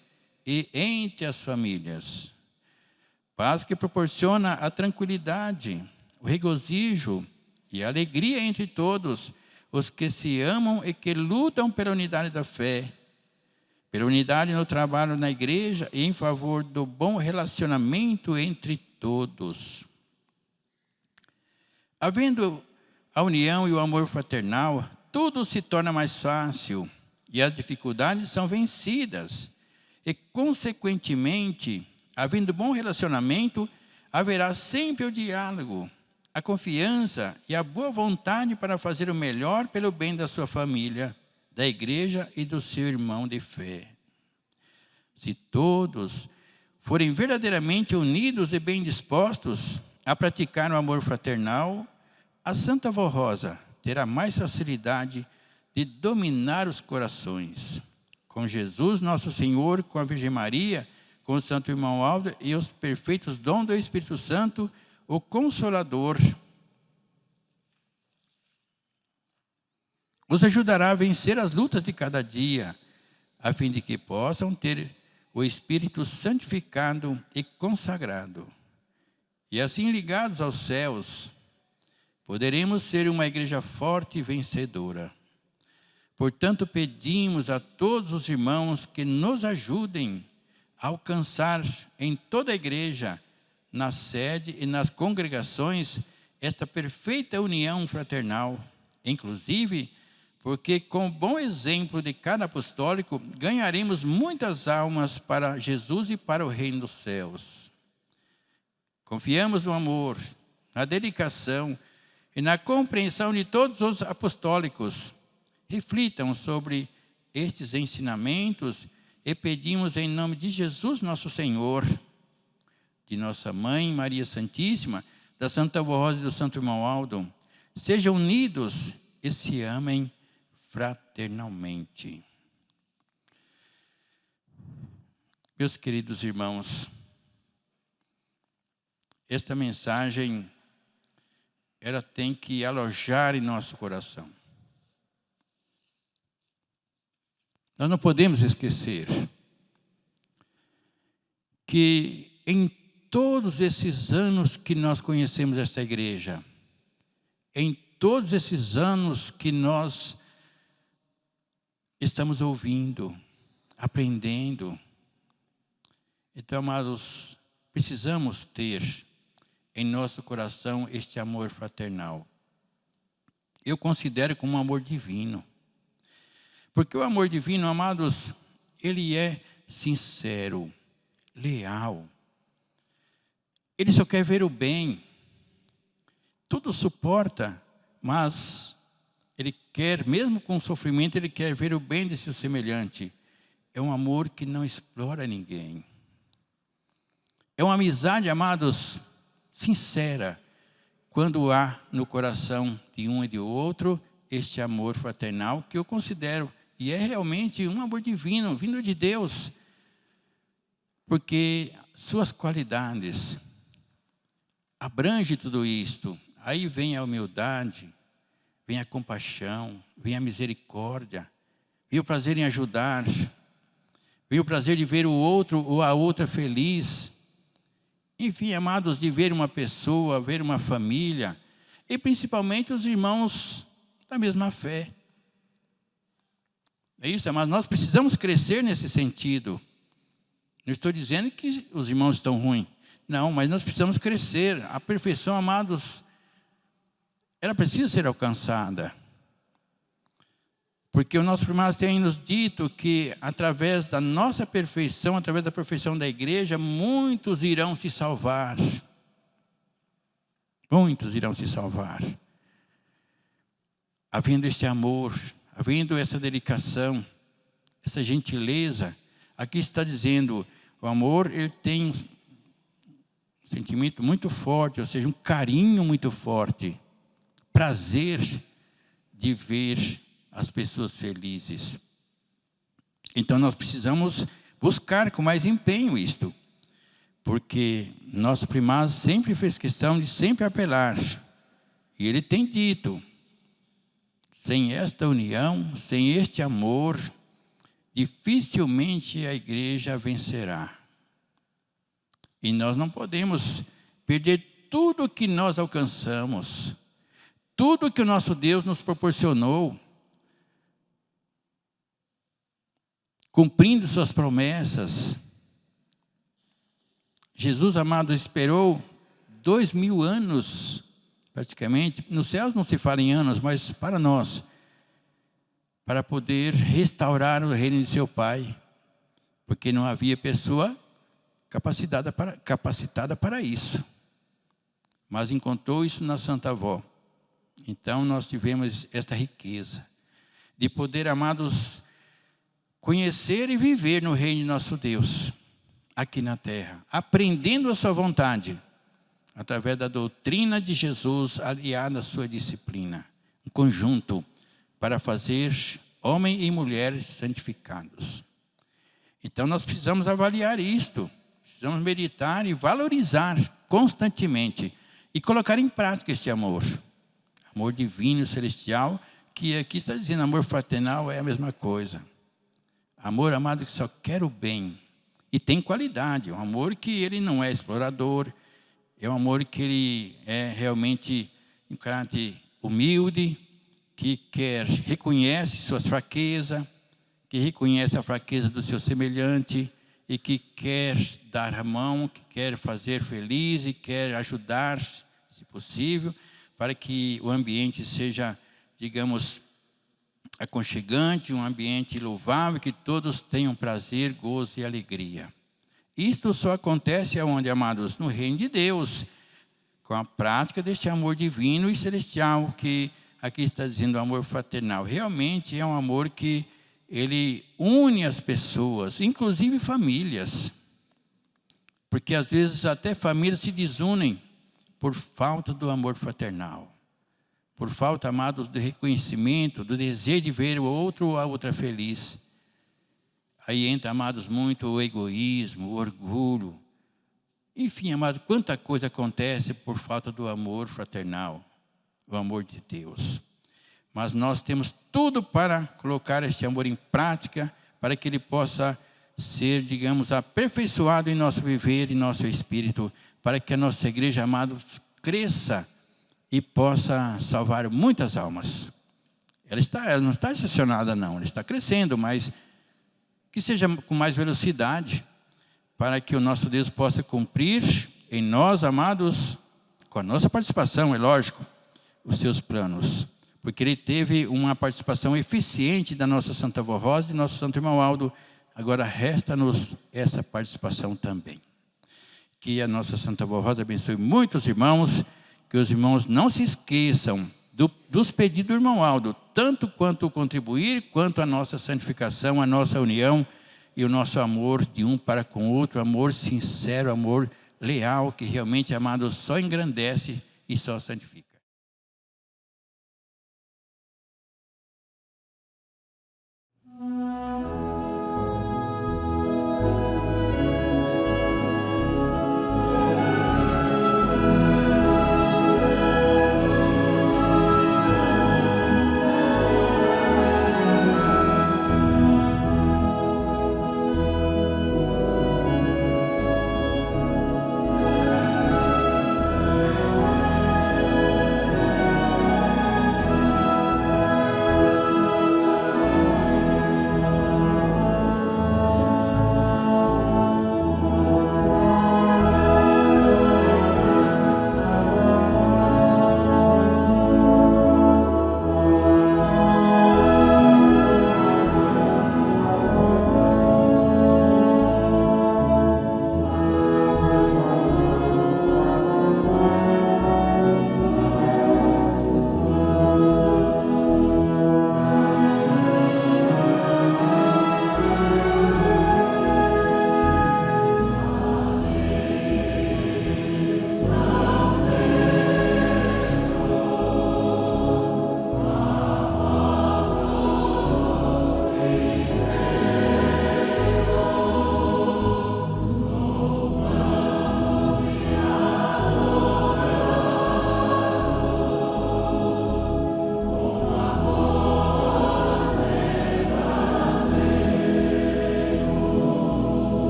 e entre as famílias. Paz que proporciona a tranquilidade, o regozijo e a alegria entre todos os que se amam e que lutam pela unidade da fé, pela unidade no trabalho na igreja e em favor do bom relacionamento entre todos. Havendo a união e o amor fraternal, tudo se torna mais fácil e as dificuldades são vencidas. E, consequentemente, havendo bom relacionamento, haverá sempre o diálogo, a confiança e a boa vontade para fazer o melhor pelo bem da sua família, da igreja e do seu irmão de fé. Se todos forem verdadeiramente unidos e bem dispostos a praticar o amor fraternal, a Santa Avó Rosa terá mais facilidade de dominar os corações. Com Jesus nosso Senhor, com a Virgem Maria, com o Santo Irmão Aldo e os perfeitos dons do Espírito Santo, o Consolador os ajudará a vencer as lutas de cada dia, a fim de que possam ter o Espírito santificado e consagrado. E assim ligados aos céus, poderemos ser uma igreja forte e vencedora. Portanto, pedimos a todos os irmãos que nos ajudem a alcançar em toda a igreja, na sede e nas congregações, esta perfeita união fraternal, inclusive porque com o bom exemplo de cada apostólico, ganharemos muitas almas para Jesus e para o reino dos céus. Confiamos no amor, na dedicação e na compreensão de todos os apostólicos. Reflitam sobre estes ensinamentos e pedimos em nome de Jesus nosso Senhor, de nossa Mãe Maria Santíssima, da Santa Avó Rosa e do Santo Irmão Aldo, sejam unidos e se amem fraternalmente. Meus queridos irmãos, esta mensagem, ela tem que alojar em nosso coração. Nós não podemos esquecer que em todos esses anos que nós conhecemos esta igreja, em todos esses anos que nós estamos ouvindo, aprendendo, então, amados, precisamos ter em nosso coração este amor fraternal. Eu considero como um amor divino. Porque o amor divino, amados, ele é sincero, leal. Ele só quer ver o bem. Tudo suporta, mas ele quer, mesmo com sofrimento, ele quer ver o bem de seu semelhante. É um amor que não explora ninguém. É uma amizade, amados, sincera, quando há no coração de um e de outro este amor fraternal, que eu considero, e é realmente um amor divino, vindo de Deus, porque suas qualidades abrangem tudo isto. Aí vem a humildade, vem a compaixão, vem a misericórdia, vem o prazer em ajudar, vem o prazer de ver o outro ou a outra feliz. Enfim, amados, de ver uma pessoa, ver uma família, e principalmente os irmãos da mesma fé. É isso, mas nós precisamos crescer nesse sentido. Não estou dizendo que os irmãos estão ruins. Não, mas nós precisamos crescer. A perfeição, amados, ela precisa ser alcançada. Porque o nosso primado tem nos dito que através da nossa perfeição, através da perfeição da igreja, muitos irão se salvar. Muitos irão se salvar. Havendo este amor, havendo essa dedicação, essa gentileza, aqui está dizendo, o amor ele tem um sentimento muito forte, ou seja, um carinho muito forte, prazer de ver as pessoas felizes. Então nós precisamos buscar com mais empenho isto, porque nosso primado sempre fez questão de sempre apelar, e ele tem dito, sem esta união, sem este amor, dificilmente a igreja vencerá. E nós não podemos perder tudo que nós alcançamos, tudo que o nosso Deus nos proporcionou, cumprindo suas promessas. Jesus, amado, esperou 2000 anos, praticamente. Nos céus não se fala em anos, mas para nós, para poder restaurar o reino de seu Pai, porque não havia pessoa capacitada para isso. Mas encontrou isso na Santa Avó. Então nós tivemos esta riqueza de poder, amados, conhecer e viver no reino de nosso Deus, aqui na terra, aprendendo a sua vontade, através da doutrina de Jesus, aliada à sua disciplina, um conjunto para fazer homem e mulher santificados. Então nós precisamos avaliar isto, precisamos meditar e valorizar constantemente, e colocar em prática este amor, amor divino, celestial, que aqui está dizendo, amor fraternal é a mesma coisa. Amor, amado, que só quer o bem. E tem qualidade. Um amor que ele não é explorador. É um amor que ele é realmente um caráter humilde. que reconhece suas fraquezas, que reconhece a fraqueza do seu semelhante e que quer dar a mão, que quer fazer feliz e quer ajudar, se possível, para que o ambiente seja, digamos, aconchegante, um ambiente louvável, que todos tenham prazer, gozo e alegria. Isto só acontece aonde, amados? No reino de Deus, com a prática deste amor divino e celestial, que aqui está dizendo amor fraternal. Realmente é um amor que ele une as pessoas, inclusive famílias. Porque às vezes até famílias se desunem por falta do amor fraternal. Por falta, amados, do reconhecimento, do desejo de ver o outro ou a outra feliz. Aí entra, amados, muito o egoísmo, o orgulho. Enfim, amados, quanta coisa acontece por falta do amor fraternal, o amor de Deus. Mas nós temos tudo para colocar esse amor em prática, para que ele possa ser, digamos, aperfeiçoado em nosso viver, em nosso espírito, para que a nossa igreja, amados, cresça e possa salvar muitas almas. Ela não está estacionada, não, ela está crescendo, mas que seja com mais velocidade, para que o nosso Deus possa cumprir em nós, amados, com a nossa participação, é lógico, os seus planos. Porque ele teve uma participação eficiente da nossa Santa Avó Rosa e do nosso Santo Irmão Aldo. Agora resta-nos essa participação também. Que a nossa Santa Avó Rosa abençoe muitos irmãos, que os irmãos não se esqueçam dos pedidos do irmão Aldo, tanto quanto contribuir, quanto a nossa santificação, a nossa união e o nosso amor de um para com o outro, amor sincero, amor leal, que realmente, amado, só engrandece e só santifica.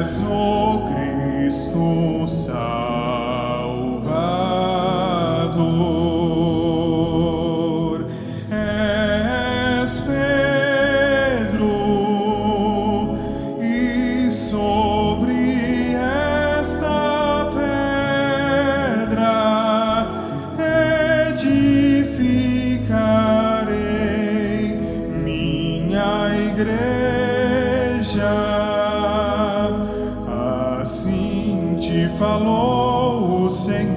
És o Cristo Salvador, és Pedro, e sobre esta pedra edificarei minha igreja. Assim te falou o Senhor.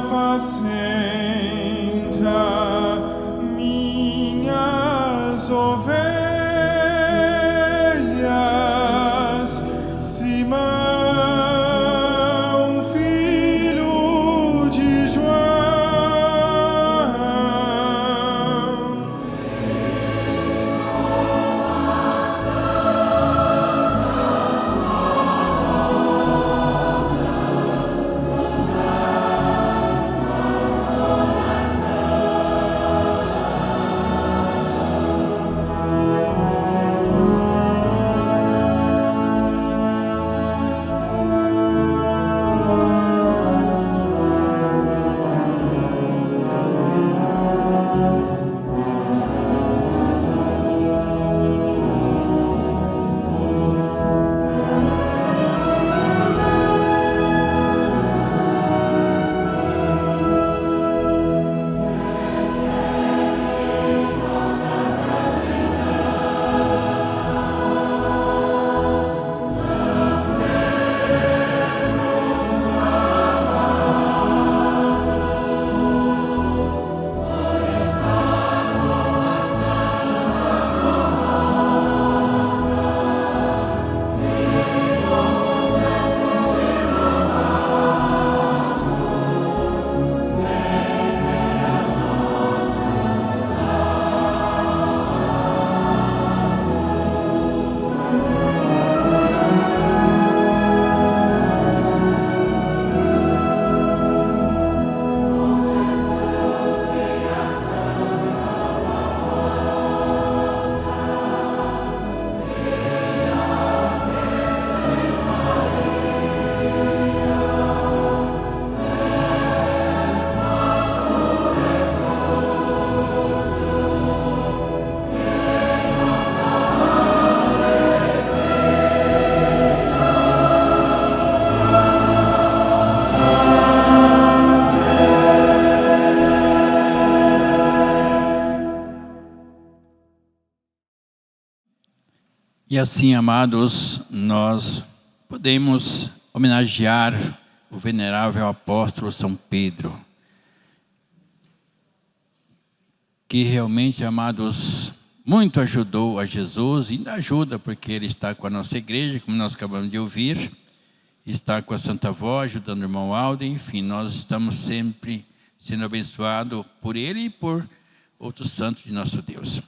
Apacenta minhas ovelhas, Simão, filho de João. E assim, amados, nós podemos homenagear o venerável apóstolo São Pedro, que realmente, amados, muito ajudou a Jesus, e ainda ajuda, porque ele está com a nossa igreja, como nós acabamos de ouvir, está com a Santa Avó, ajudando o irmão Aldo, enfim, nós estamos sempre sendo abençoados por ele e por outros santos de nosso Deus.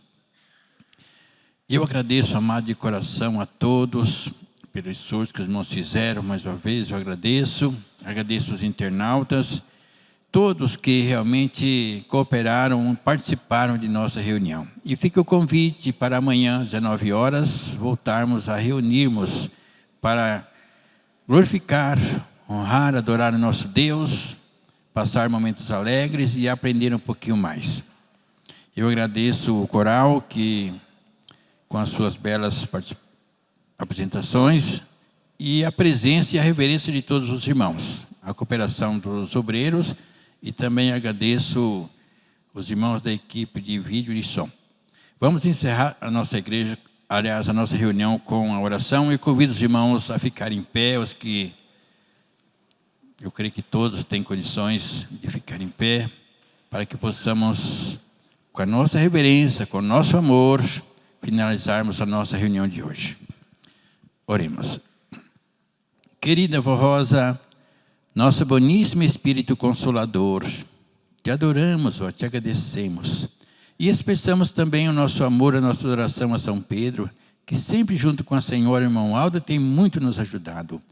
Eu agradeço, amado, de coração a todos pelo esforço que os irmãos fizeram. Mais uma vez eu agradeço os internautas todos que realmente cooperaram, participaram de nossa reunião. E fica o convite para amanhã, às 19 horas, voltarmos a reunirmos para glorificar, honrar, adorar o nosso Deus, passar momentos alegres e aprender um pouquinho mais. Eu agradeço o coral que, com as suas belas apresentações, e a presença e a reverência de todos os irmãos, a cooperação dos obreiros, e também agradeço os irmãos da equipe de vídeo e de som. Vamos encerrar a nossa igreja, aliás, a nossa reunião com a oração, e convido os irmãos a ficarem em pé, os que eu creio que todos têm condições de ficar em pé, para que possamos, com a nossa reverência, com o nosso amor, finalizarmos a nossa reunião de hoje. Oremos. Querida Vó Rosa, nosso boníssimo Espírito Consolador, te adoramos, ó, te agradecemos. E expressamos também o nosso amor, a nossa adoração a São Pedro, que sempre junto com a Senhora e o irmão Aldo tem muito nos ajudado.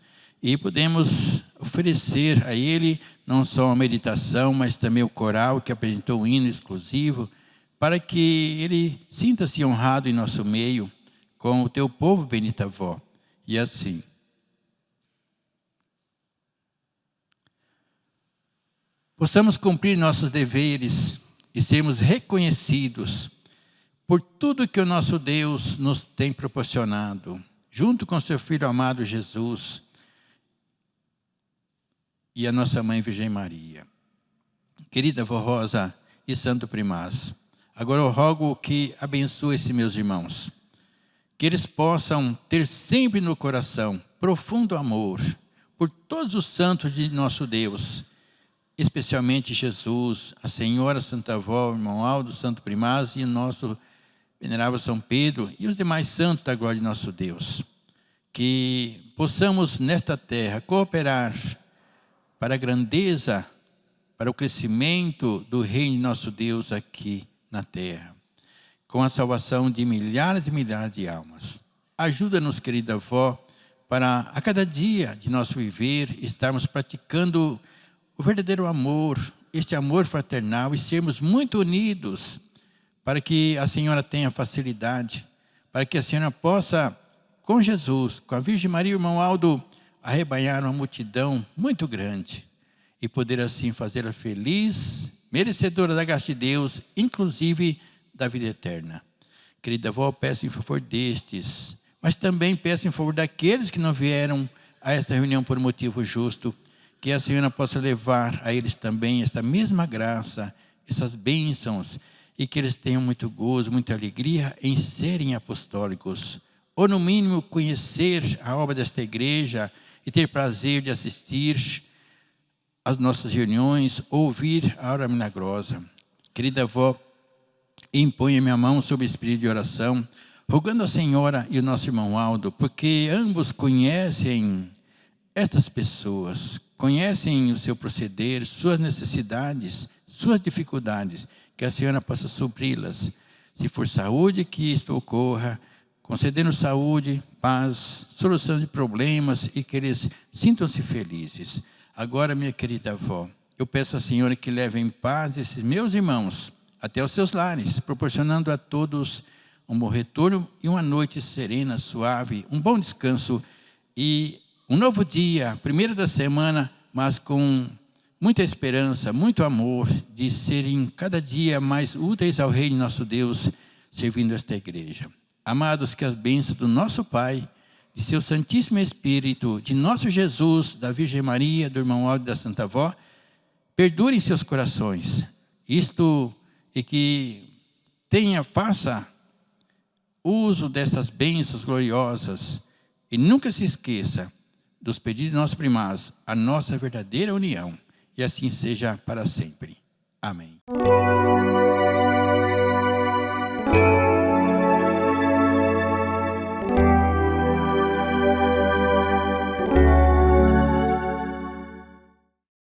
E podemos oferecer a ele não só a meditação, mas também o coral que apresentou um hino exclusivo, para que ele sinta-se honrado em nosso meio, com o teu povo, bendita Vó. E assim, possamos cumprir nossos deveres e sermos reconhecidos por tudo que o nosso Deus nos tem proporcionado, junto com seu Filho amado Jesus e a nossa Mãe Virgem Maria. Querida Vó Rosa e Santo Primaz, agora eu rogo que abençoe esses meus irmãos, que eles possam ter sempre no coração profundo amor por todos os santos de nosso Deus, especialmente Jesus, a Senhora Santa Avó, o irmão Aldo, Santo Primaz e o nosso venerável São Pedro e os demais santos da glória de nosso Deus. Que possamos nesta terra cooperar para a grandeza, para o crescimento do reino de nosso Deus aqui na terra, com a salvação de milhares e milhares de almas. Ajuda-nos, querida avó, para a cada dia de nosso viver estarmos praticando o verdadeiro amor, este amor fraternal, e sermos muito unidos, para que a Senhora tenha facilidade, para que a Senhora possa, com Jesus, com a Virgem Maria e o irmão Aldo, arrebanhar uma multidão muito grande, e poder assim fazê-la feliz, merecedora da graça de Deus, inclusive da vida eterna. Querida avó, peço em favor destes, mas também peço em favor daqueles que não vieram a esta reunião por motivo justo, que a Senhora possa levar a eles também esta mesma graça, essas bênçãos, e que eles tenham muito gozo, muita alegria em serem apostólicos, ou no mínimo conhecer a obra desta igreja e ter prazer de assistir às nossas reuniões, ouvir a hora milagrosa. Querida avó, imponha minha mão sobre o espírito de oração, rogando a Senhora e o nosso irmão Aldo, porque ambos conhecem estas pessoas, conhecem o seu proceder, suas necessidades, suas dificuldades, que a Senhora possa supri-las. Se for saúde, que isto ocorra, concedendo saúde, paz, solução de problemas e que eles sintam-se felizes. Agora, minha querida avó, eu peço à Senhora que leve em paz esses meus irmãos até os seus lares, proporcionando a todos um bom retorno e uma noite serena, suave, um bom descanso e um novo dia, primeiro da semana, mas com muita esperança, muito amor, de serem cada dia mais úteis ao reino de nosso Deus, servindo esta igreja. Amados, que as bênçãos do nosso Pai, de seu Santíssimo Espírito, de nosso Jesus, da Virgem Maria, do irmão Aldo e da Santa Avó, perdurem seus corações. Isto e que faça uso dessas bênçãos gloriosas e nunca se esqueça dos pedidos de nosso primaz, a nossa verdadeira união. E assim seja para sempre. Amém.